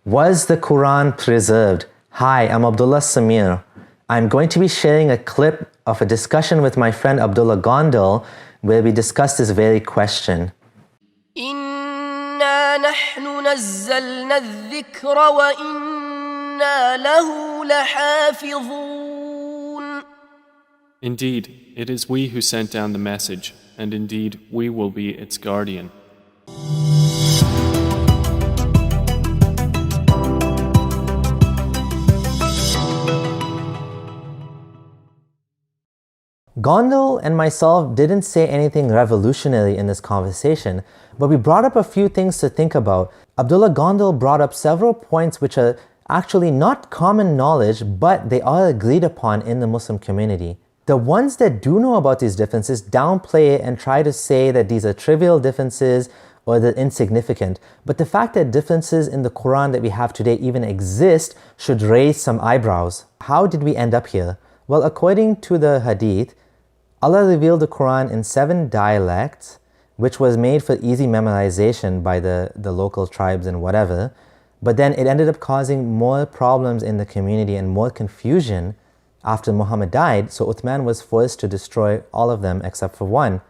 Was the Quran preserved? Hi, I'm Abdullah Samir. I'm going to be sharing a clip of a discussion with my friend Abdullah Gondal where we discussed this very question. إِنَّا نَحْنُ نَزَّلْنَا الذِّكْرَ وَإِنَّا لَهُ لَحَافِظُونَ. Indeed, it is we who sent down the message, and indeed we will be its guardian. Gondal and myself didn't say anything revolutionary in this conversation, but we brought up a few things to think about. Abdullah Gondal brought up several points which are actually not common knowledge, but they are agreed upon in the Muslim community. The ones that do know about these differences downplay it and try to say that these are trivial differences or they're insignificant. But the fact that differences in the Quran that we have today even exist should raise some eyebrows. How did we end up here? Well, according to the Hadith, Allah revealed the Quran in 7 dialects, which was made for easy memorization by the local tribes and whatever. But then it ended up causing more problems in the community and more confusion after Muhammad died, so Uthman was forced to destroy all of them except for one.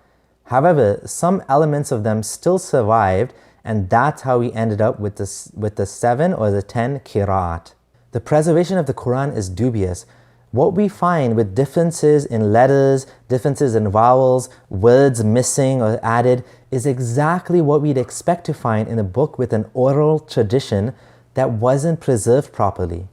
However, some elements of them still survived, and that's how we ended up with the 7 or the 10 Qiraat. The preservation of the Quran is dubious. What we find with differences in letters, differences in vowels, words missing or added is exactly what we'd expect to find in a book with an oral tradition that wasn't preserved properly.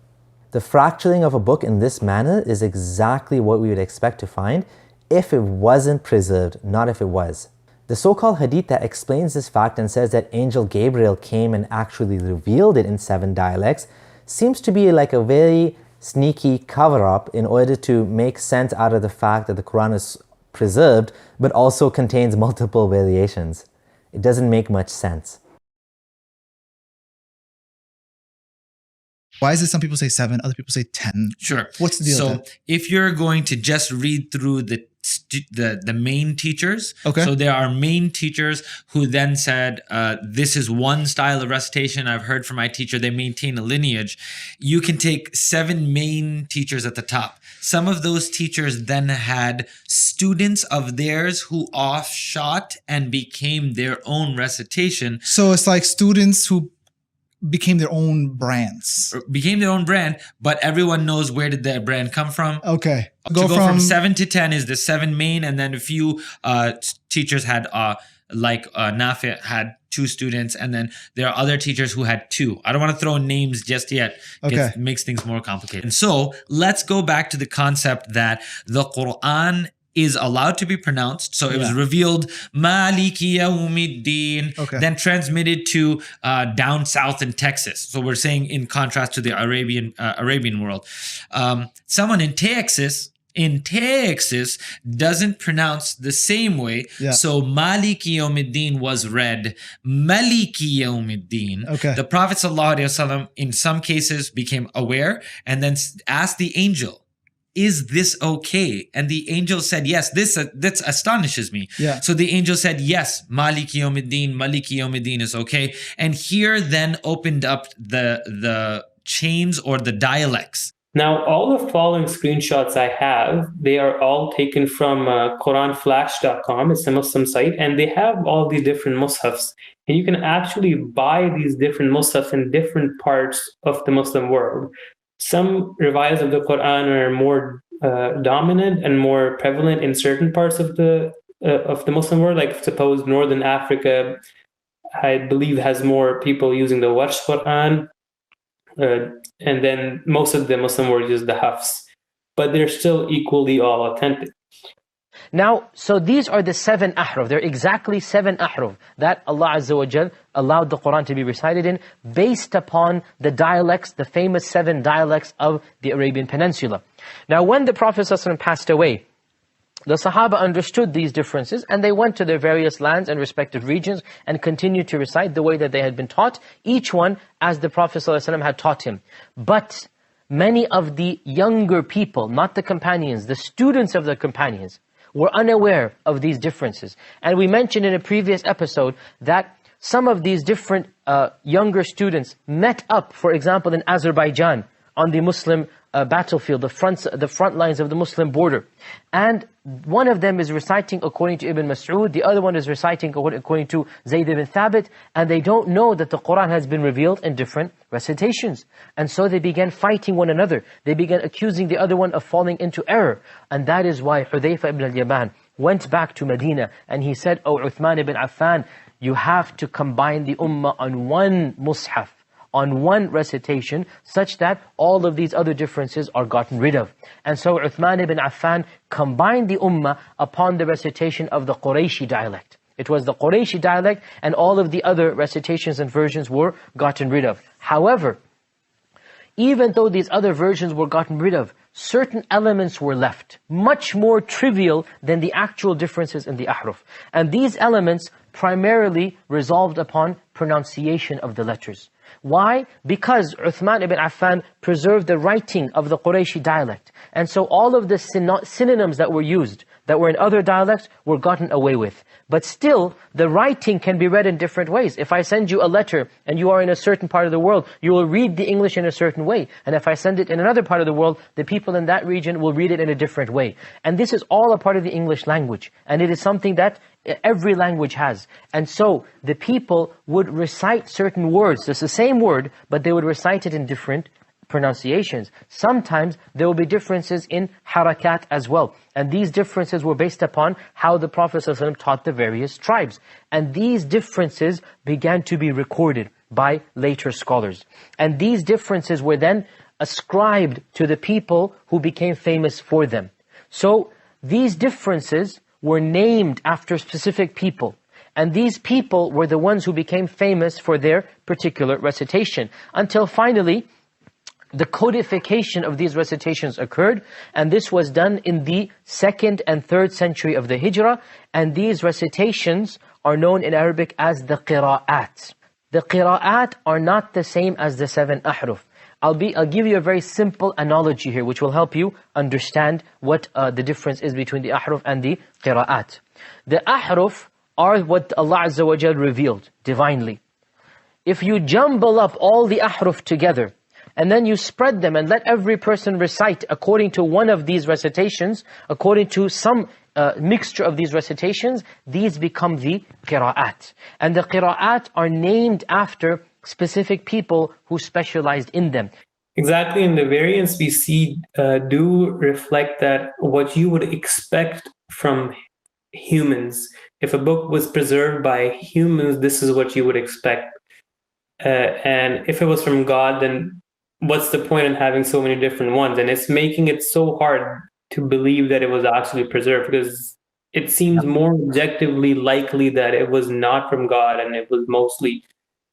The fracturing of a book in this manner is exactly what we would expect to find if it wasn't preserved, not if it was. The so-called hadith that explains this fact and says that Angel Gabriel came and actually revealed it in 7 dialects seems to be like a very sneaky cover-up in order to make sense out of the fact that the Quran is preserved but also contains multiple variations. It doesn't make much sense. Why is it some people say 7, other people say 10? Sure. What's the deal So with that? if you're going to just read through the main teachers, Okay. so there are main teachers who then said, this is one style of recitation I've heard from my teacher, they maintain a lineage. You can take 7 main teachers at the top. Some of those teachers then had students of theirs who offshot and became their own recitation. So it's like students who became their own brands. Became their own brand, but everyone knows where did their brand come from. Okay. To go from 7 to 10 is the 7 main, and then a few teachers had, Nafi had 2 students, and then there are other teachers who had 2. I don't want to throw names just yet. Okay. It makes things more complicated. And so let's go back to the concept that the Quran is allowed to be pronounced. So it was revealed Maliki Yawmiddin, then transmitted to down south in Texas. So we're saying in contrast to the Arabian world. Someone in Texas doesn't pronounce the same way. So Maliki Yawmiddin was read Maliki Yawmiddin. Okay. The Prophet ﷺ in some cases became aware and then asked the angel, is this okay? And the angel said, yes, this astonishes me. So the angel said, yes, Maliki Yawmiddin is okay. And here then opened up the chains or the dialects. Now, all the following screenshots I have, they are all taken from QuranFlash.com. It's a Muslim site, and they have all these different mushafs. And you can actually buy these different mushafs in different parts of the Muslim world. Some riwayahs of the Quran are more dominant and more prevalent in certain parts of the Muslim world. Like suppose Northern Africa, I believe, has more people using the Warsh Quran, and then most of the Muslim world uses the Hafs, but they're still equally all authentic. Now, so these are the 7 ahruf. They're exactly 7 ahruf that Allah Azza wa Jal allowed the Quran to be recited in based upon the dialects, the famous 7 dialects of the Arabian Peninsula. Now, when the Prophet ﷺ passed away, the Sahaba understood these differences and they went to their various lands and respective regions and continued to recite the way that they had been taught, each one as the Prophet ﷺ had taught him. But many of the younger people, not the companions, the students of the companions, were unaware of these differences. And we mentioned in a previous episode that some of these different younger students met up, for example, in Azerbaijan on the Muslim battlefield, the front lines of the Muslim border. And one of them is reciting according to Ibn Mas'ud, the other one is reciting according to Zayd ibn Thabit, and they don't know that the Quran has been revealed in different recitations. And so they began fighting one another. They began accusing the other one of falling into error. And that is why Hudayfa ibn al-Yaman went back to Medina and he said, "Oh Uthman ibn Affan, you have to combine the ummah on one mushaf, on one recitation, such that all of these other differences are gotten rid of." And so Uthman ibn Affan combined the ummah upon the recitation of the Qurayshi dialect. It was the Qurayshi dialect, and all of the other recitations and versions were gotten rid of. However, even though these other versions were gotten rid of, certain elements were left, much more trivial than the actual differences in the ahruf. And these elements primarily resolved upon pronunciation of the letters. Why? Because Uthman ibn Affan preserved the writing of the Qurayshi dialect. And so all of the synonyms that were used, that were in other dialects, were gotten away with. But still, the writing can be read in different ways. If I send you a letter and you are in a certain part of the world, you will read the English in a certain way. And if I send it in another part of the world, the people in that region will read it in a different way. And this is all a part of the English language. And it is something that every language has. And so the people would recite certain words. It's the same word, but they would recite it in different pronunciations. Sometimes there will be differences in harakat as well. And these differences were based upon how the Prophet ﷺ taught the various tribes. And these differences began to be recorded by later scholars. And these differences were then ascribed to the people who became famous for them. So these differences were named after specific people. And these people were the ones who became famous for their particular recitation. Until finally, the codification of these recitations occurred, and this was done in the 2nd and 3rd century of the Hijrah, and these recitations are known in Arabic as the Qiraat. The Qiraat are not the same as the 7 ahruf. I'll give you a very simple analogy here, which will help you understand what the difference is between the ahruf and the Qiraat. The ahruf are what Allah Azza wa Jal revealed divinely. If you jumble up all the ahruf together, and then you spread them and let every person recite according to one of these recitations, according to some mixture of these recitations, these become the qira'at. And the qira'at are named after specific people who specialized in them. Exactly, and the variants we see do reflect that what you would expect from humans. If a book was preserved by humans, this is what you would expect. And if it was from God, then what's the point in having so many different ones? And it's making it so hard to believe that it was actually preserved, because it seems more objectively likely that it was not from God and it was mostly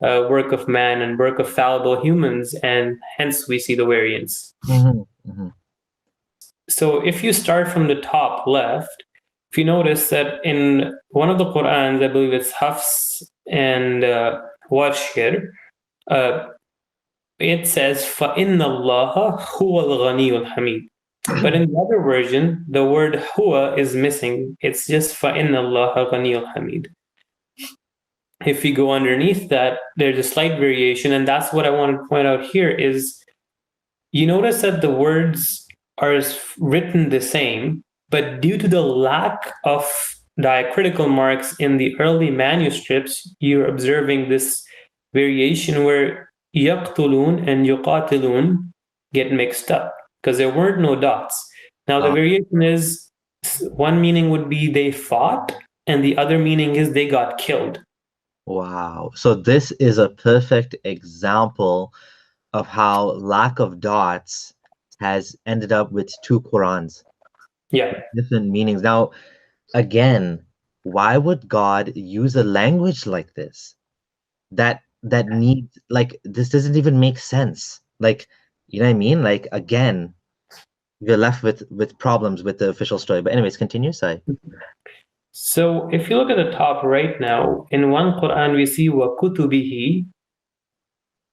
work of man and work of fallible humans, and hence we see the variance. So if you start from the top left, if you notice that in one of the Qur'ans, I believe it's Hafs and Warsh here, it says فَإِنَّ اللَّهَ هُوَ الْغَنِيُّ الْحَمِيدُ. But in the other version, the word huwa is missing. It's just فَإِنَّ اللَّهَ غَنِيُّ الْحَمِيدُ. If we go underneath that, there's a slight variation, and that's what I want to point out here is, you notice that the words are written the same, but due to the lack of diacritical marks in the early manuscripts, you're observing this variation where يقتلون and يقاتلون get mixed up because there weren't no dots. Now the variation is, one meaning would be they fought, and the other meaning is they got killed. Wow. So this is a perfect example of how lack of dots has ended up with 2 Qurans. Yeah. Different meanings. Now, again, why would God use a language like this? That needs, like, this doesn't even make sense. Like, you know what I mean? Like, again, we're left with problems with the official story. But anyways, continue, Sai. So if you look at the top right now, in one Quran we see wa kutubihi,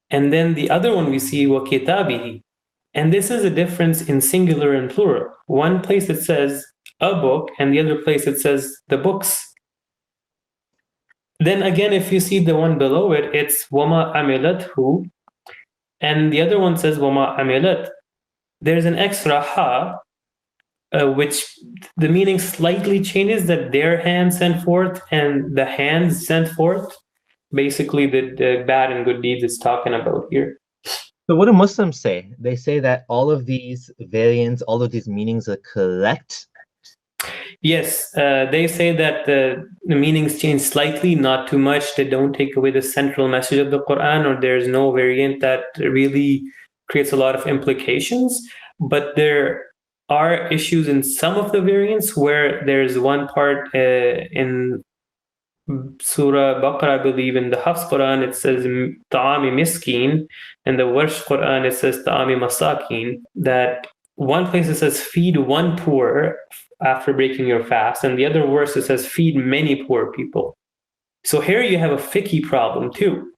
and then the other one we see wa kitabihi. And this is a difference in singular and plural. One place it says a book, and the other place it says the books. Then again, if you see the one below it, it's wama amilathu, and the other one says wama amilat. There's an extra ha, which the meaning slightly changes, that their hands sent forth and the hands sent forth. Basically, the bad and good deeds it's talking about here. So what do Muslims say? They say that all of these variants, all of these meanings are correct. Yes, they say that the meanings change slightly, not too much. They don't take away the central message of the Quran, or there's no variant that really creates a lot of implications. But there are issues in some of the variants where there's one part in Surah Baqarah, I believe, in the Hafs Quran, it says Ta'ami Miskin, and the Warsh Quran, it says Ta'ami Masakin, that one place it says feed one poor after breaking your fast, and the other verse it says feed many poor people. So here you have a fiqhy problem too,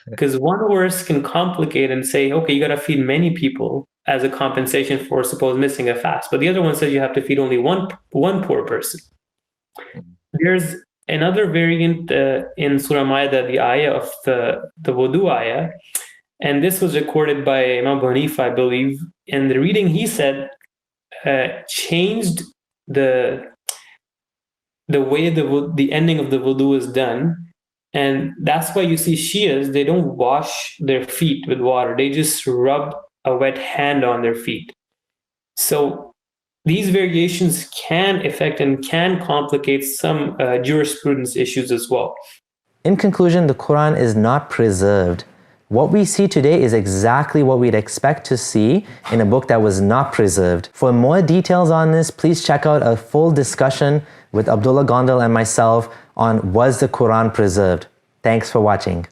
because one verse can complicate and say, okay, you got to feed many people as a compensation for suppose missing a fast, but the other one says you have to feed only one poor person. There's another variant in Surah Ma'idah, the ayah of the wudu ayah, and this was recorded by Imam Abu Hanifa, I believe. And the reading he said changed the way the ending of the wudu is done, and that's why you see Shias, they don't wash their feet with water; they just rub a wet hand on their feet. So these variations can affect and can complicate some jurisprudence issues as well. In conclusion, the Quran is not preserved. What we see today is exactly what we'd expect to see in a book that was not preserved. For more details on this, please check out a full discussion with Abdullah Gondal and myself on Was the Quran Preserved? Thanks for watching.